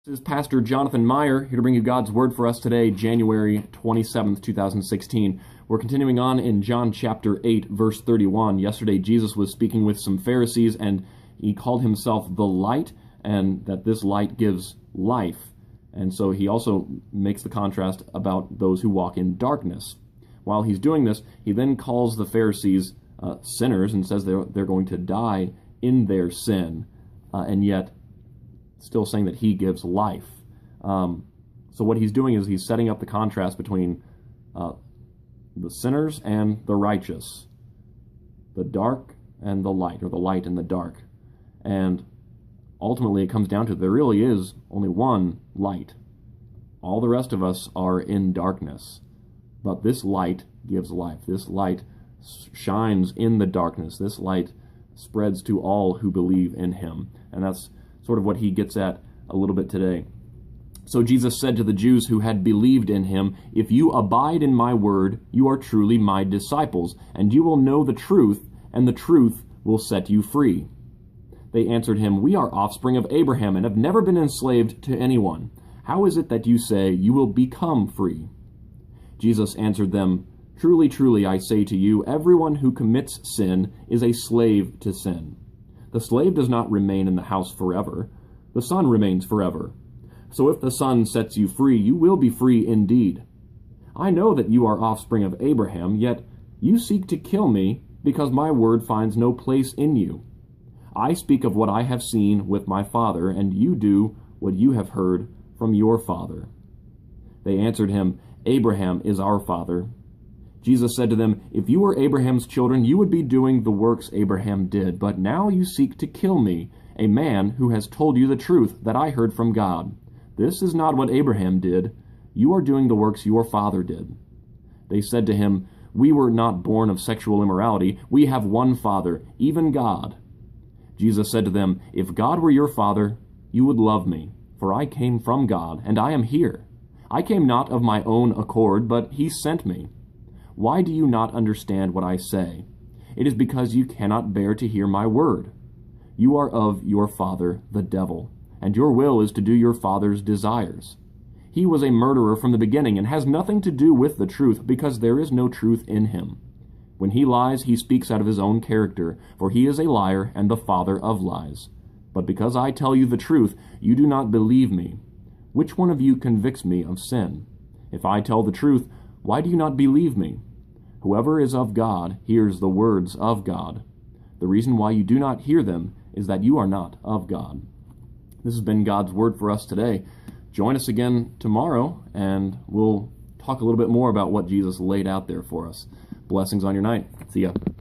This is Pastor Jonathan Meyer here to bring you God's Word for us today, January 27th, 2016. We're continuing on in John chapter 8, verse 31. Yesterday, Jesus was speaking with some Pharisees, and he called himself the light, and that this light gives life. And so he also makes the contrast about those who walk in darkness. While he's doing this, he then calls the Pharisees sinners and says they're going to die in their sin, and yet still saying that he gives life. So what he's doing is he's setting up the contrast between the sinners and the righteous, the dark and the light, or the light and the dark. And ultimately it comes down to there really is only one light. All the rest of us are in darkness, but this light gives life. This light shines in the darkness. This light spreads to all who believe in him. And that's sort of what he gets at a little bit today. So Jesus said to the Jews who had believed in him, "If you abide in my word, you are truly my disciples, and you will know the truth, and the truth will set you free." They answered him, "We are offspring of Abraham and have never been enslaved to anyone. How is it that you say you will become free?" Jesus answered them, "Truly, truly, I say to you, everyone who commits sin is a slave to sin. The slave does not remain in the house forever. The Son remains forever. So if the Son sets you free, you will be free indeed. I know that you are offspring of Abraham, yet you seek to kill me because my word finds no place in you. I speak of what I have seen with my Father, and you do what you have heard from your father." They answered him, "Abraham is our father." Jesus said to them, "If you were Abraham's children, you would be doing the works Abraham did. But now you seek to kill me, a man who has told you the truth that I heard from God. This is not what Abraham did. You are doing the works your father did." They said to him, "We were not born of sexual immorality. We have one Father, even God." Jesus said to them, "If God were your Father, you would love me, for I came from God, and I am here. I came not of my own accord, but he sent me. Why do you not understand what I say? It is because you cannot bear to hear my word. You are of your father, the devil, and your will is to do your father's desires. He was a murderer from the beginning and has nothing to do with the truth, because there is no truth in him. When he lies, he speaks out of his own character, for he is a liar and the father of lies. But because I tell you the truth, you do not believe me. Which one of you convicts me of sin? If I tell the truth, why do you not believe me? Whoever is of God hears the words of God. The reason why you do not hear them is that you are not of God." This has been God's Word for us today. Join us again tomorrow, and we'll talk a little bit more about what Jesus laid out there for us. Blessings on your night. See ya.